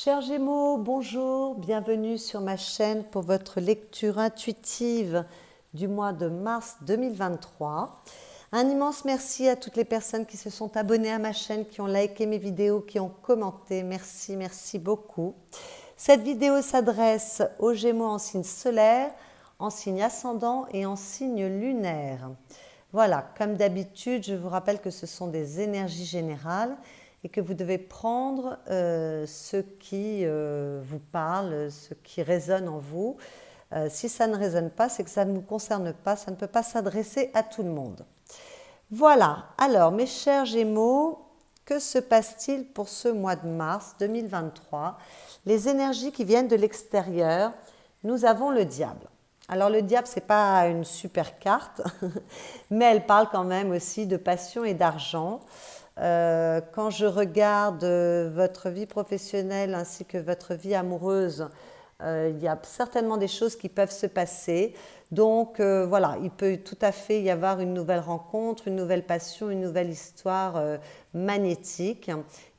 Chers Gémeaux, bonjour, bienvenue sur ma chaîne pour votre lecture intuitive du mois de mars 2023. Un immense merci à toutes les personnes qui se sont abonnées à ma chaîne, qui ont liké mes vidéos, qui ont commenté. Merci, merci beaucoup. Cette vidéo s'adresse aux Gémeaux en signe solaire, en signe ascendant et en signe lunaire. Voilà, comme d'habitude, je vous rappelle que ce sont des énergies générales et que vous devez prendre ce qui vous parle, ce qui résonne en vous. Si ça ne résonne pas, c'est que ça ne vous concerne pas, ça ne peut pas s'adresser à tout le monde. Voilà, alors mes chers Gémeaux, que se passe-t-il pour ce mois de mars 2023? Les énergies qui viennent de l'extérieur, nous avons le diable. Alors le diable, ce n'est pas une super carte, mais elle parle quand même aussi de passion et d'argent. Quand je regarde votre vie professionnelle ainsi que votre vie amoureuse, il y a certainement des choses qui peuvent se passer. Donc voilà, il peut tout à fait y avoir une nouvelle rencontre, une nouvelle passion, une nouvelle histoire magnétique.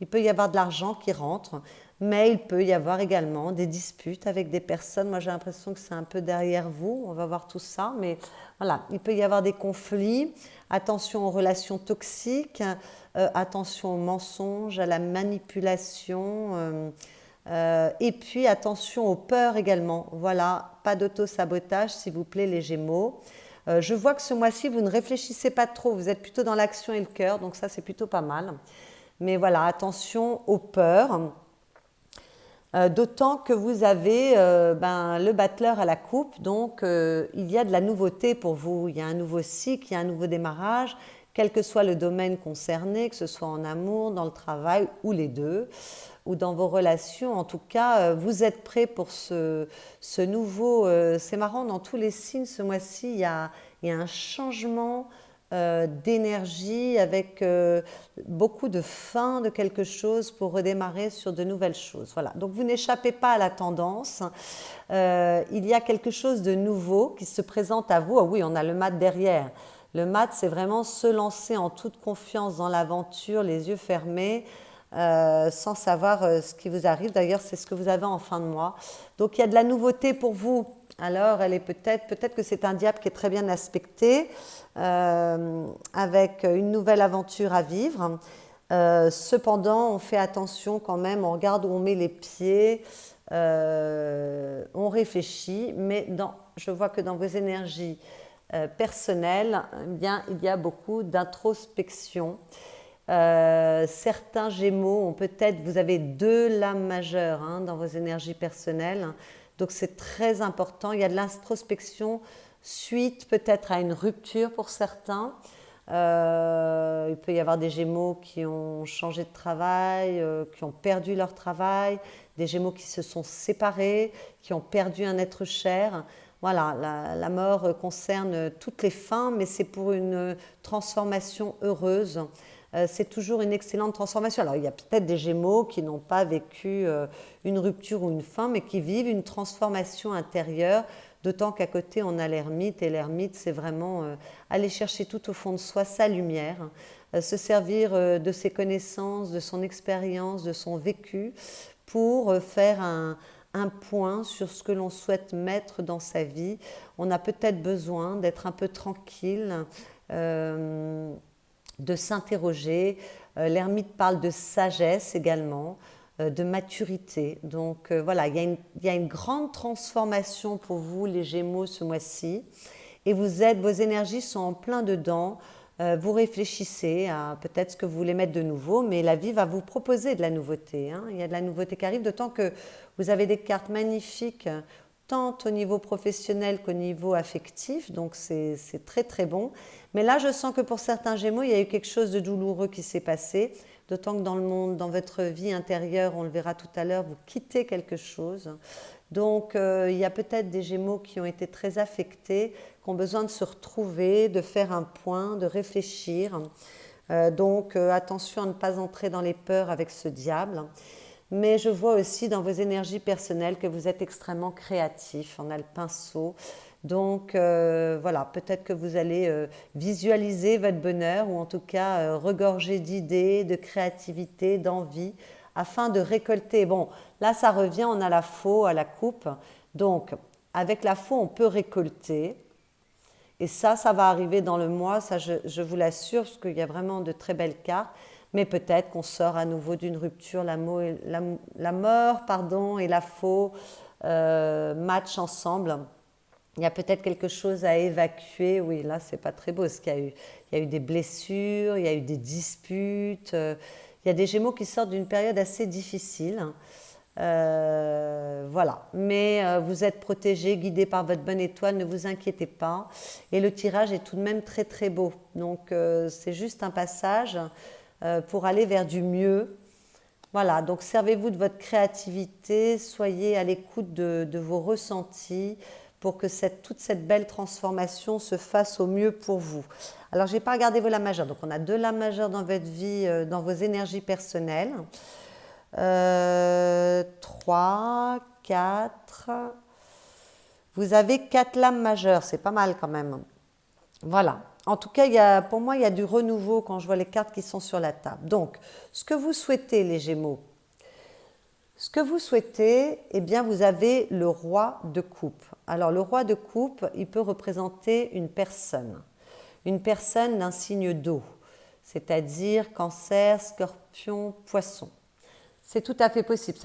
Il peut y avoir de l'argent qui rentre, mais il peut y avoir également des disputes avec des personnes. Moi, j'ai l'impression que c'est un peu derrière vous. On va voir tout ça, mais voilà, il peut y avoir des conflits. Attention aux relations toxiques, attention aux mensonges, à la manipulation. Et puis attention aux peurs également. Voilà, pas d'auto-sabotage s'il vous plaît les Gémeaux. Je vois que ce mois-ci, vous ne réfléchissez pas trop, vous êtes plutôt dans l'action et le cœur, donc ça c'est plutôt pas mal. Mais voilà, attention aux peurs. D'autant que vous avez le battleur à la coupe, donc il y a de la nouveauté pour vous, il y a un nouveau cycle, il y a un nouveau démarrage, quel que soit le domaine concerné, que ce soit en amour, dans le travail ou les deux, ou dans vos relations. En tout cas, vous êtes prêts pour ce nouveau... c'est marrant, dans tous les signes, ce mois-ci, il y a un changement d'énergie avec beaucoup de fin de quelque chose pour redémarrer sur de nouvelles choses. Voilà. Donc vous n'échappez pas à la tendance. Il y a quelque chose de nouveau qui se présente à vous. Ah oui, on a le mat derrière. Le mat, c'est vraiment se lancer en toute confiance dans l'aventure, les yeux fermés, sans savoir ce qui vous arrive. D'ailleurs, c'est ce que vous avez en fin de mois. Donc, il y a de la nouveauté pour vous. Alors, elle est peut-être que c'est un diable qui est très bien aspecté, avec une nouvelle aventure à vivre. Cependant, on fait attention quand même, on regarde où on met les pieds, on réfléchit, mais je vois que dans vos énergies personnelles, eh bien, il y a beaucoup d'introspection. Certains Gémeaux ont peut-être, vous avez deux lames majeures dans vos énergies personnelles, donc c'est très important. Il y a de l'introspection suite peut-être à une rupture pour certains. Il peut y avoir des Gémeaux qui ont changé de travail, qui ont perdu leur travail, des Gémeaux qui se sont séparés, qui ont perdu un être cher. Voilà, la mort concerne toutes les fins, mais c'est pour une transformation heureuse. C'est toujours une excellente transformation. Alors, il y a peut-être des Gémeaux qui n'ont pas vécu une rupture ou une fin, mais qui vivent une transformation intérieure, d'autant qu'à côté, on a l'ermite, et l'ermite, c'est vraiment aller chercher tout au fond de soi sa lumière, se servir de ses connaissances, de son expérience, de son vécu, pour faire un point sur ce que l'on souhaite mettre dans sa vie. On a peut-être besoin d'être un peu tranquille, de s'interroger. L'ermite parle de sagesse également, de maturité. Donc voilà, il y a une grande transformation pour vous, les Gémeaux, ce mois-ci. Et vos énergies sont en plein dedans. Vous réfléchissez à peut-être ce que vous voulez mettre de nouveau, mais la vie va vous proposer de la nouveauté. Il y a de la nouveauté qui arrive, d'autant que vous avez des cartes magnifiques, tant au niveau professionnel qu'au niveau affectif, donc c'est très très bon. Mais là, je sens que pour certains Gémeaux, il y a eu quelque chose de douloureux qui s'est passé, d'autant que dans le monde, dans votre vie intérieure, on le verra tout à l'heure, vous quittez quelque chose. Donc, il y a peut-être des Gémeaux qui ont été très affectés, qui ont besoin de se retrouver, de faire un point, de réfléchir. Donc, attention à ne pas entrer dans les peurs avec ce diable. Mais je vois aussi dans vos énergies personnelles que vous êtes extrêmement créatif. On a le pinceau. Donc voilà, peut-être que vous allez visualiser votre bonheur ou en tout cas regorger d'idées, de créativité, d'envie afin de récolter. Bon, là, ça revient, on a la faux à la coupe. Donc, avec la faux, on peut récolter. Et ça va arriver dans le mois, ça je vous l'assure, parce qu'il y a vraiment de très belles cartes. Mais peut-être qu'on sort à nouveau d'une rupture, la mort, pardon, et la faux matchent ensemble. Il y a peut-être quelque chose à évacuer. Oui, là, c'est pas très beau ce qu'il y a eu. Il y a eu des blessures, il y a eu des disputes. Il y a des Gémeaux qui sortent d'une période assez difficile. Voilà, mais vous êtes protégés, guidés par votre bonne étoile, ne vous inquiétez pas. Et le tirage est tout de même très très beau. Donc c'est juste un passage pour aller vers du mieux. Voilà, donc servez-vous de votre créativité, soyez à l'écoute de vos ressentis pour que toute cette belle transformation se fasse au mieux pour vous. Alors, je n'ai pas regardé vos lames majeures. Donc, on a 2 lames majeures dans votre vie, dans vos énergies personnelles. 3, 4. Vous avez 4 lames majeures, c'est pas mal quand même. Voilà. En tout cas, pour moi, il y a du renouveau quand je vois les cartes qui sont sur la table. Donc, ce que vous souhaitez, les Gémeaux, ce que vous souhaitez, eh bien, vous avez le roi de coupe. Alors, le roi de coupe, il peut représenter une personne d'un signe d'eau, c'est-à-dire Cancer, Scorpion, Poisson. C'est tout à fait possible.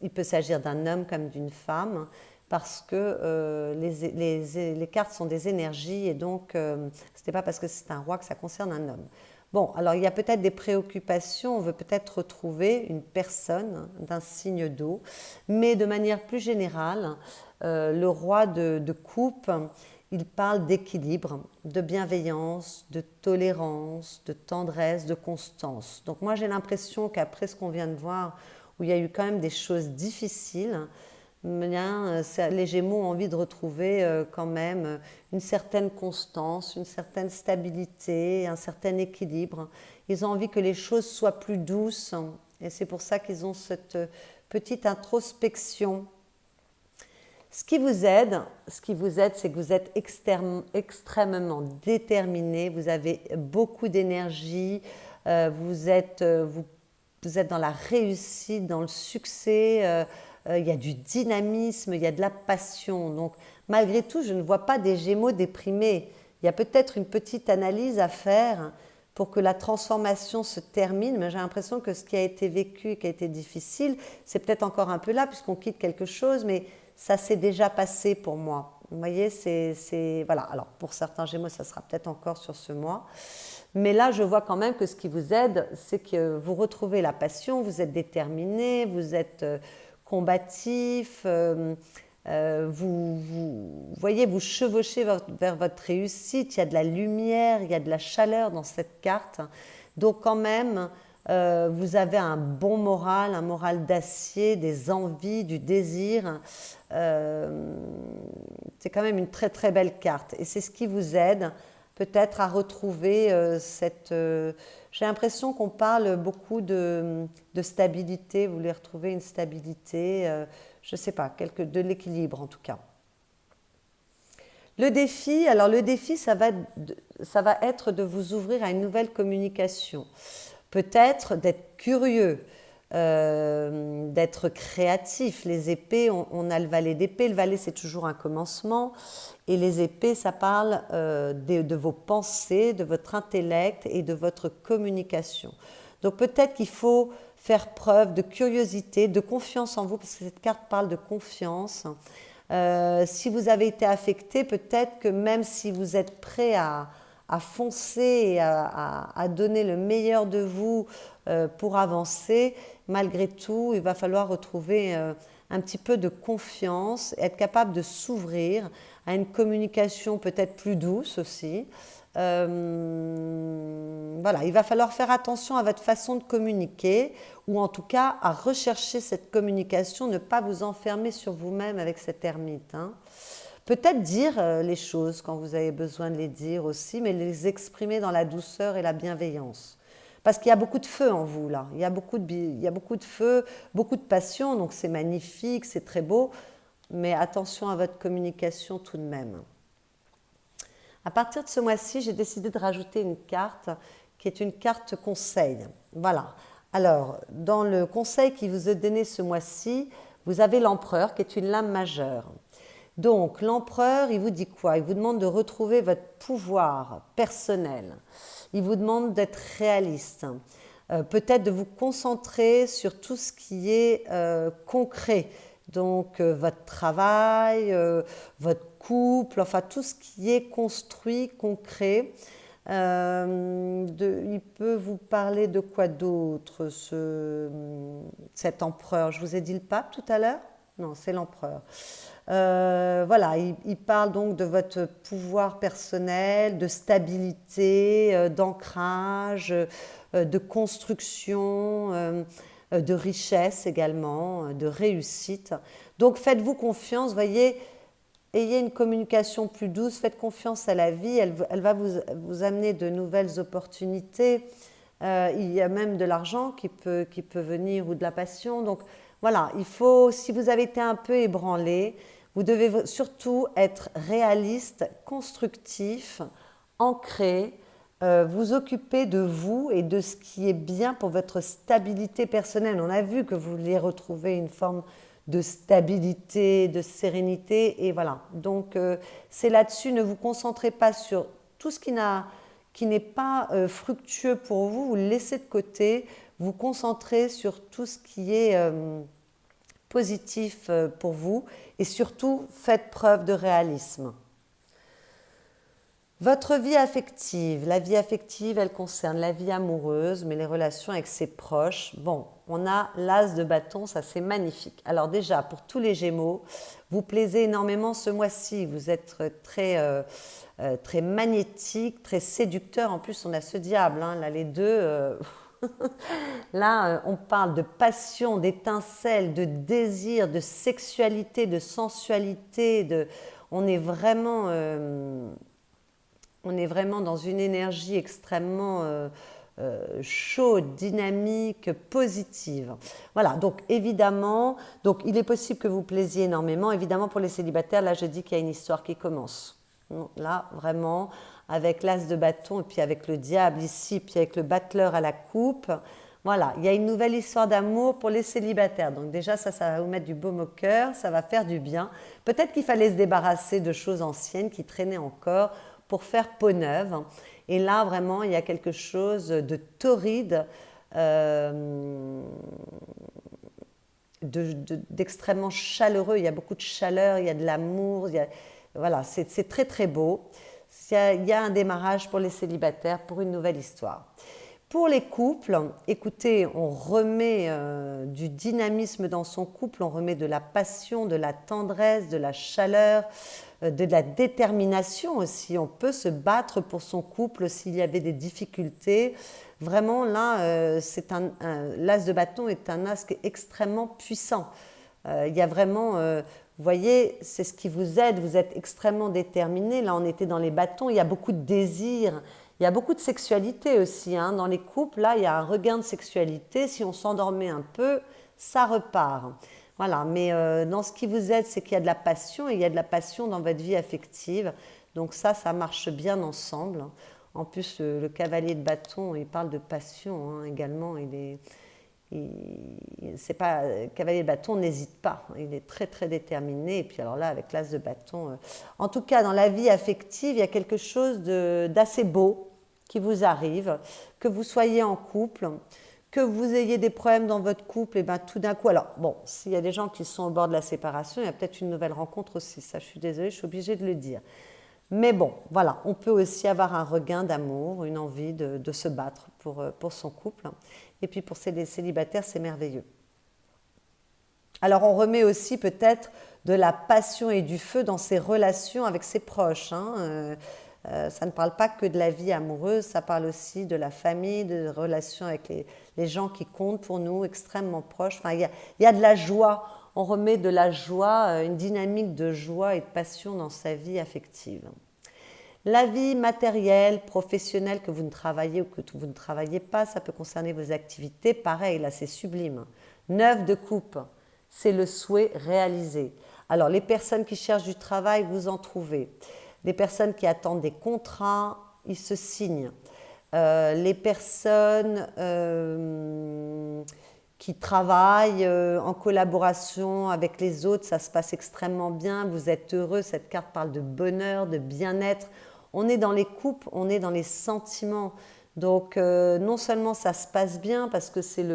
Il peut s'agir d'un homme comme d'une femme, parce que les cartes sont des énergies et donc ce n'est pas parce que c'est un roi que ça concerne un homme. Bon, alors il y a peut-être des préoccupations, on veut peut-être retrouver une personne d'un signe d'eau, mais de manière plus générale, le roi de coupe, il parle d'équilibre, de bienveillance, de tolérance, de tendresse, de constance. Donc moi j'ai l'impression qu'après ce qu'on vient de voir, où il y a eu quand même des choses difficiles, les Gémeaux ont envie de retrouver quand même une certaine constance, une certaine stabilité, un certain équilibre. Ils ont envie que les choses soient plus douces et c'est pour ça qu'ils ont cette petite introspection. Ce qui vous aide, c'est que vous êtes extrêmement déterminé, vous avez beaucoup d'énergie, vous êtes dans la réussite, dans le succès, il y a du dynamisme, il y a de la passion. Donc, malgré tout, je ne vois pas des Gémeaux déprimés. Il y a peut-être une petite analyse à faire pour que la transformation se termine, mais j'ai l'impression que ce qui a été vécu et qui a été difficile, c'est peut-être encore un peu là, puisqu'on quitte quelque chose, mais ça s'est déjà passé pour moi. Vous voyez, voilà. Alors, pour certains Gémeaux, ça sera peut-être encore sur ce mois. Mais là, je vois quand même que ce qui vous aide, c'est que vous retrouvez la passion, vous êtes déterminé, vous êtes combatif, vous voyez, vous chevauchez vers votre réussite, il y a de la lumière, il y a de la chaleur dans cette carte. Donc quand même, vous avez un bon moral, un moral d'acier, des envies, du désir. C'est quand même une très très belle carte. Et c'est ce qui vous aide peut-être à retrouver j'ai l'impression qu'on parle beaucoup de stabilité, vous voulez retrouver une stabilité, je ne sais pas, de l'équilibre en tout cas. Le défi, ça va être de vous ouvrir à une nouvelle communication. Peut-être d'être curieux, d'être créatif. Les épées, on a le valet d'épée. Le valet, c'est toujours un commencement. Et les épées, ça parle de vos pensées, de votre intellect et de votre communication. Donc peut-être qu'il faut faire preuve de curiosité, de confiance en vous, parce que cette carte parle de confiance. Si vous avez été affecté, peut-être que même si vous êtes prêt à foncer et à donner le meilleur de vous pour avancer, malgré tout, il va falloir retrouver un petit peu de confiance, être capable de s'ouvrir à une communication peut-être plus douce aussi. Voilà, il va falloir faire attention à votre façon de communiquer ou en tout cas à rechercher cette communication, ne pas vous enfermer sur vous-même avec cette ermite. Peut-être dire les choses quand vous avez besoin de les dire aussi, mais les exprimer dans la douceur et la bienveillance. Parce qu'il y a beaucoup de feu en vous là, il y a beaucoup de feu, beaucoup de passion, donc c'est magnifique, c'est très beau, mais attention à votre communication tout de même. À partir de ce mois-ci, j'ai décidé de rajouter une carte qui est une carte conseil. Voilà. Alors, dans le conseil qui vous est donné ce mois-ci, vous avez l'empereur qui est une lame majeure. Donc, l'empereur, il vous dit quoi? Il vous demande de retrouver votre pouvoir personnel. Il vous demande d'être réaliste. Peut-être de vous concentrer sur tout ce qui est concret. Donc, votre travail, votre couple, enfin tout ce qui est construit, concret. Il peut vous parler de quoi d'autre, cet empereur? Je vous ai dit le pape tout à l'heure? Non, c'est l'empereur. Voilà, il parle donc de votre pouvoir personnel, de stabilité, d'ancrage, de construction, de richesse également, de réussite. Donc faites-vous confiance, voyez, ayez une communication plus douce, faites confiance à la vie, elle va vous amener de nouvelles opportunités. Il y a même de l'argent qui peut venir ou de la passion. Donc voilà, il faut, si vous avez été un peu ébranlé, vous devez surtout être réaliste, constructif, ancré, vous occuper de vous et de ce qui est bien pour votre stabilité personnelle. On a vu que vous vouliez retrouver une forme de stabilité, de sérénité, et voilà. Donc c'est là-dessus, ne vous concentrez pas sur tout ce qui n'est pas fructueux pour vous, vous le laissez de côté, vous concentrez sur tout ce qui est positif pour vous, et surtout faites preuve de réalisme. Votre vie affective, la vie affective, elle concerne la vie amoureuse, mais les relations avec ses proches. Bon, on a l'as de bâton, ça c'est magnifique. Alors déjà, pour tous les Gémeaux, vous plaisez énormément ce mois-ci. Vous êtes très magnétique, très séducteur. En plus, on a ce diable, hein, là les deux. Là, on parle de passion, d'étincelle, de désir, de sexualité, de sensualité. On est vraiment dans une énergie extrêmement chaude, dynamique, positive. Voilà, donc évidemment, donc il est possible que vous plaisiez énormément. Évidemment, pour les célibataires, là, je dis qu'il y a une histoire qui commence. Là, vraiment, avec l'as de bâton, et puis avec le diable ici, puis avec le battleur à la coupe. Voilà, il y a une nouvelle histoire d'amour pour les célibataires. Donc déjà, ça va vous mettre du baume au cœur, ça va faire du bien. Peut-être qu'il fallait se débarrasser de choses anciennes qui traînaient encore pour faire peau neuve. Et là, vraiment, il y a quelque chose de torride, d'extrêmement chaleureux. Il y a beaucoup de chaleur, il y a de l'amour. Voilà, c'est très très beau. Il y a un démarrage pour les célibataires, pour une nouvelle histoire. Pour les couples, écoutez, on remet du dynamisme dans son couple, on remet de la passion, de la tendresse, de la chaleur, de la détermination aussi. On peut se battre pour son couple s'il y avait des difficultés. Vraiment, là, l'as de bâton est un as qui est extrêmement puissant. Il y a vraiment, vous voyez, c'est ce qui vous aide, vous êtes extrêmement déterminé. Là, on était dans les bâtons, il y a beaucoup de désir. Il y a beaucoup de sexualité aussi, hein. Dans les couples, là, il y a un regain de sexualité. Si on s'endormait un peu, ça repart. Voilà, mais dans ce qui vous aide, c'est qu'il y a de la passion, et il y a de la passion dans votre vie affective. Donc ça marche bien ensemble. En plus, le cavalier de bâton, il parle de passion, hein, également. C'est pas, cavalier de bâton n'hésite pas, il est très très déterminé. Et puis alors là, avec l'as de bâton, en tout cas dans la vie affective, il y a quelque chose d'assez beau qui vous arrive, que vous soyez en couple, que vous ayez des problèmes dans votre couple, et bien tout d'un coup, alors bon, s'il y a des gens qui sont au bord de la séparation, il y a peut-être une nouvelle rencontre aussi, ça je suis désolée, je suis obligée de le dire. Mais bon, voilà, on peut aussi avoir un regain d'amour, une envie de se battre pour son couple. Et puis pour les célibataires, c'est merveilleux. Alors on remet aussi peut-être de la passion et du feu dans ses relations avec ses proches, hein. Ça ne parle pas que de la vie amoureuse, ça parle aussi de la famille, de relations avec les gens qui comptent pour nous, extrêmement proches. Enfin, il y a de la joie, on remet de la joie, une dynamique de joie et de passion dans sa vie affective. La vie matérielle, professionnelle, que vous ne travaillez ou que vous ne travaillez pas, ça peut concerner vos activités. Pareil, là, c'est sublime. 9 de coupe, c'est le souhait réalisé. Alors, les personnes qui cherchent du travail, vous en trouvez. Les personnes qui attendent des contrats, ils se signent. Les personnes qui travaillent en collaboration avec les autres, ça se passe extrêmement bien, vous êtes heureux, cette carte parle de bonheur, de bien-être. On est dans les couples, on est dans les sentiments. Donc non seulement ça se passe bien parce que c'est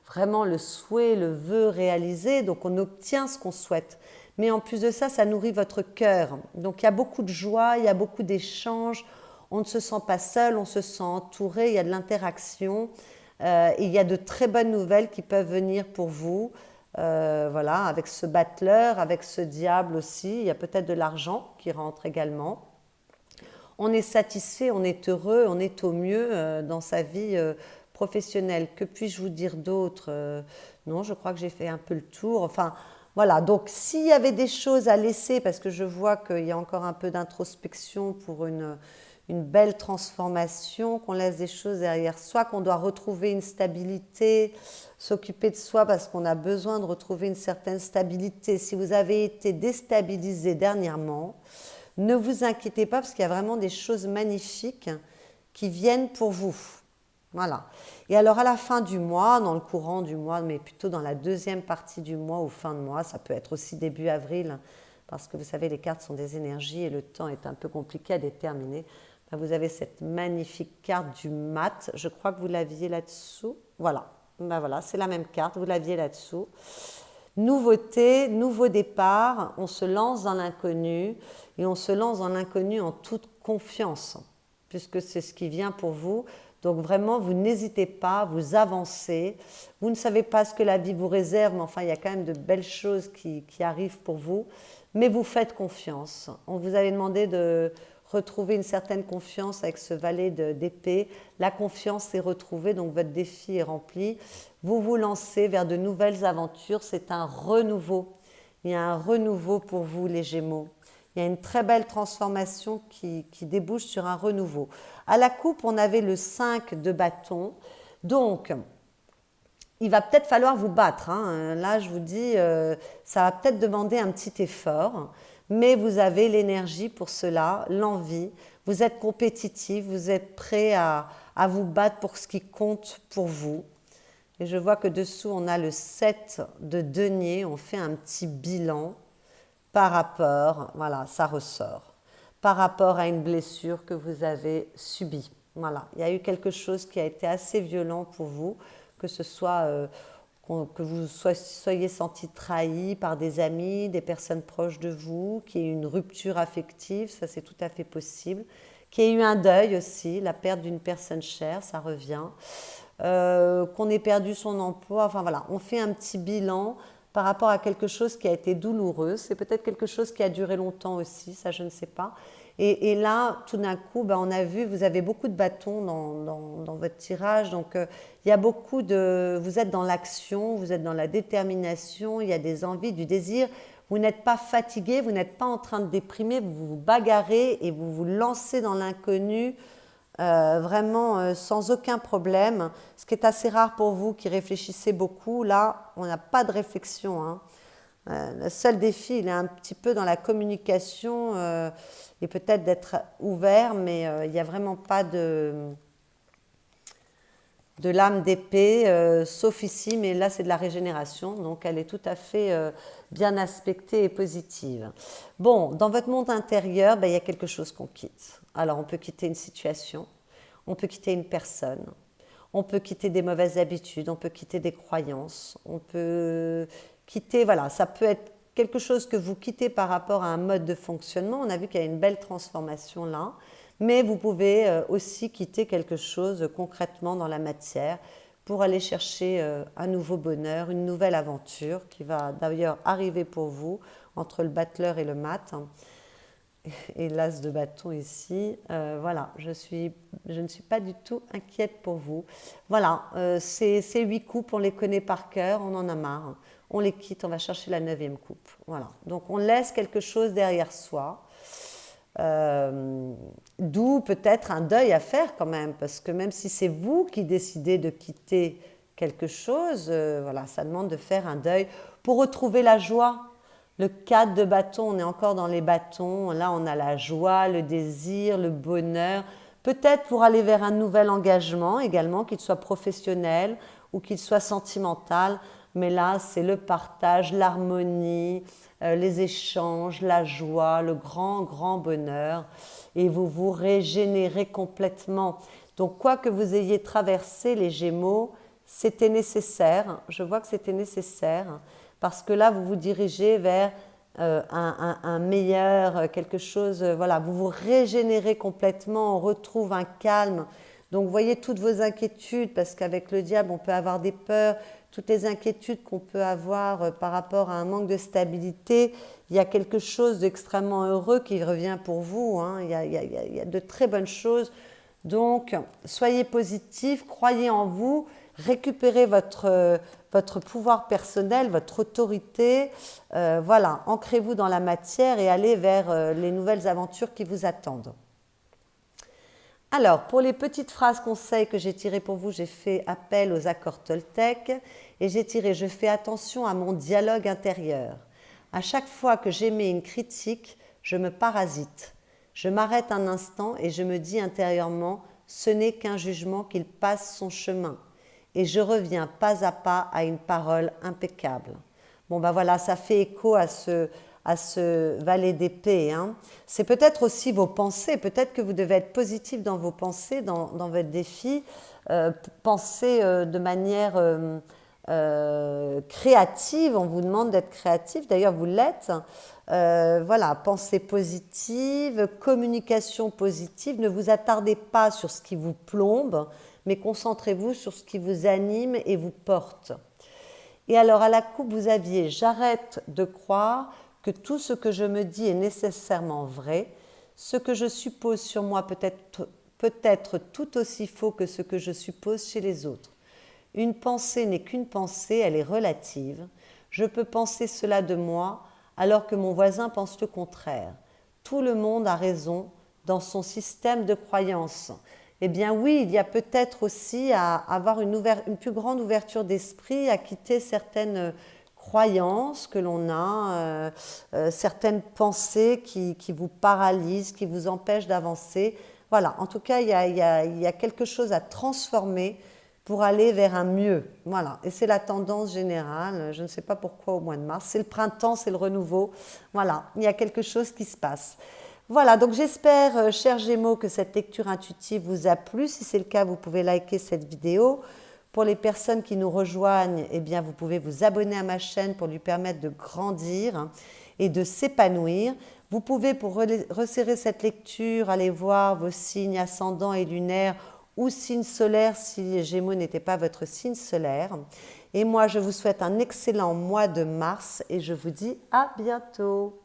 vraiment le souhait, le vœu réalisé, donc on obtient ce qu'on souhaite. Mais en plus de ça, ça nourrit votre cœur. Donc il y a beaucoup de joie, il y a beaucoup d'échanges, on ne se sent pas seul, on se sent entouré, il y a de l'interaction. Et il y a de très bonnes nouvelles qui peuvent venir pour vous. Voilà, avec ce battleur, avec ce diable aussi, il y a peut-être de l'argent qui rentre également. On est satisfait, on est heureux, on est au mieux dans sa vie professionnelle. Que puis-je vous dire d'autre? Non, je crois que j'ai fait un peu le tour. Enfin, voilà, donc s'il y avait des choses à laisser, parce que je vois qu'il y a encore un peu d'introspection pour une belle transformation, qu'on laisse des choses derrière soi, qu'on doit retrouver une stabilité, s'occuper de soi parce qu'on a besoin de retrouver une certaine stabilité. Si vous avez été déstabilisé dernièrement, ne vous inquiétez pas parce qu'il y a vraiment des choses magnifiques qui viennent pour vous. Voilà. Et alors à la fin du mois, dans le courant du mois, mais plutôt dans la deuxième partie du mois ou fin de mois, ça peut être aussi début avril, parce que vous savez, les cartes sont des énergies et le temps est un peu compliqué à déterminer. Vous avez cette magnifique carte du mat. Je crois que vous l'aviez là-dessous. Voilà. Ben voilà, c'est la même carte. Vous l'aviez là-dessous. Nouveauté, nouveau départ. On se lance dans l'inconnu et on se lance dans l'inconnu en toute confiance, puisque c'est ce qui vient pour vous. Donc vraiment, vous n'hésitez pas, vous avancez. Vous ne savez pas ce que la vie vous réserve, mais enfin, il y a quand même de belles choses qui arrivent pour vous. Mais vous faites confiance. On vous avait demandé de retrouver une certaine confiance avec ce valet d'épée. La confiance est retrouvée, donc votre défi est rempli. Vous vous lancez vers de nouvelles aventures. C'est un renouveau. Il y a un renouveau pour vous, les Gémeaux. Il y a une très belle transformation qui débouche sur un renouveau. À la coupe, on avait le 5 de bâton. Donc, il va peut-être falloir vous battre. Hein. Là, je vous dis, ça va peut-être demander un petit effort, mais vous avez l'énergie pour cela, l'envie. Vous êtes compétitif, vous êtes prêt à vous battre pour ce qui compte pour vous. Et je vois que dessous, on a le 7 de denier. On fait un petit bilan par rapport, voilà, ça ressort, par rapport à une blessure que vous avez subie. Voilà, il y a eu quelque chose qui a été assez violent pour vous, que ce soit que vous soyez senti trahi par des amis, des personnes proches de vous, qu'il y ait eu une rupture affective, ça c'est tout à fait possible, qu'il y ait eu un deuil aussi, la perte d'une personne chère, ça revient, qu'on ait perdu son emploi, enfin voilà, on fait un petit bilan par rapport à quelque chose qui a été douloureux, c'est peut-être quelque chose qui a duré longtemps aussi, ça je ne sais pas. Et là, tout d'un coup, on a vu, vous avez beaucoup de bâtons dans votre tirage, donc il y a beaucoup de... Vous êtes dans l'action, vous êtes dans la détermination, il y a des envies, du désir, vous n'êtes pas fatigué, vous n'êtes pas en train de déprimer, vous vous bagarrez et vous vous lancez dans l'inconnu, vraiment sans aucun problème, ce qui est assez rare pour vous qui réfléchissez beaucoup. Là, on n'a pas de réflexion, hein. Le seul défi, il est un petit peu dans la communication et peut-être d'être ouvert, mais il n'y a vraiment pas de lame d'épée, sauf ici, mais là c'est de la régénération, donc elle est tout à fait bien aspectée et positive. Bon, dans votre monde intérieur, il y a quelque chose qu'on quitte. Alors on peut quitter une situation, on peut quitter une personne, on peut quitter des mauvaises habitudes, on peut quitter des croyances, on peut quitter, voilà, ça peut être quelque chose que vous quittez par rapport à un mode de fonctionnement. On a vu qu'il y a une belle transformation là, mais vous pouvez aussi quitter quelque chose concrètement dans la matière pour aller chercher un nouveau bonheur, une nouvelle aventure qui va d'ailleurs arriver pour vous entre le battleur et le mat. Et l'as de bâton ici, voilà, je ne suis pas du tout inquiète pour vous. Voilà, ces 8 coupes, on les connaît par cœur, on en a marre. On les quitte, on va chercher la 9e coupe. Voilà, donc on laisse quelque chose derrière soi. D'où peut-être un deuil à faire quand même, parce que même si c'est vous qui décidez de quitter quelque chose, voilà, ça demande de faire un deuil pour retrouver la joie. Le 4 de bâton, on est encore dans les bâtons. Là, on a la joie, le désir, le bonheur. Peut-être pour aller vers un nouvel engagement également, qu'il soit professionnel ou qu'il soit sentimental. Mais là, c'est le partage, l'harmonie, les échanges, la joie, le grand, grand bonheur. Et vous vous régénérez complètement. Donc, quoi que vous ayez traversé, les Gémeaux, c'était nécessaire. Je vois que c'était nécessaire parce que là, vous vous dirigez vers un meilleur, quelque chose, voilà, vous vous régénérez complètement, on retrouve un calme. Donc, voyez toutes vos inquiétudes, parce qu'avec le diable, on peut avoir des peurs, toutes les inquiétudes qu'on peut avoir par rapport à un manque de stabilité. Il y a quelque chose d'extrêmement heureux qui revient pour vous, hein. Il y a de très bonnes choses. Donc, soyez positifs, croyez en vous, récupérez votre pouvoir personnel, votre autorité. Voilà, ancrez-vous dans la matière et allez vers les nouvelles aventures qui vous attendent. Alors, pour les petites phrases conseils que j'ai tirées pour vous, j'ai fait appel aux accords Toltec et j'ai tiré « Je fais attention à mon dialogue intérieur. À chaque fois que j'émets une critique, je me parasite. Je m'arrête un instant et je me dis intérieurement « Ce n'est qu'un jugement, qu'il passe son chemin. » Et je reviens pas à pas à une parole impeccable. Bon, ben voilà, ça fait écho à ce valet d'épée, hein. C'est peut-être aussi vos pensées, peut-être que vous devez être positif dans vos pensées, dans votre défi. Pensez de manière créative, on vous demande d'être créatif, d'ailleurs vous l'êtes. Voilà, pensée positive, communication positive, ne vous attardez pas sur ce qui vous plombe, mais concentrez-vous sur ce qui vous anime et vous porte. Et alors à la coupe, vous aviez « J'arrête de croire que tout ce que je me dis est nécessairement vrai. Ce que je suppose sur moi peut être tout aussi faux que ce que je suppose chez les autres. Une pensée n'est qu'une pensée, elle est relative. Je peux penser cela de moi alors que mon voisin pense le contraire. Tout le monde a raison dans son système de croyances. » Eh bien oui, il y a peut-être aussi à avoir une plus grande ouverture d'esprit, à quitter certaines croyances que l'on a, certaines pensées qui vous paralysent, qui vous empêchent d'avancer. Voilà, en tout cas, il y a quelque chose à transformer pour aller vers un mieux. Voilà, et c'est la tendance générale, je ne sais pas pourquoi au mois de mars, c'est le printemps, c'est le renouveau. Voilà, il y a quelque chose qui se passe. Voilà, donc j'espère, chers Gémeaux, que cette lecture intuitive vous a plu. Si c'est le cas, vous pouvez liker cette vidéo. Pour les personnes qui nous rejoignent, eh bien, vous pouvez vous abonner à ma chaîne pour lui permettre de grandir et de s'épanouir. Vous pouvez, pour resserrer cette lecture, aller voir vos signes ascendants et lunaires ou signes solaires si les Gémeaux n'étaient pas votre signe solaire. Et moi, je vous souhaite un excellent mois de mars et je vous dis à bientôt.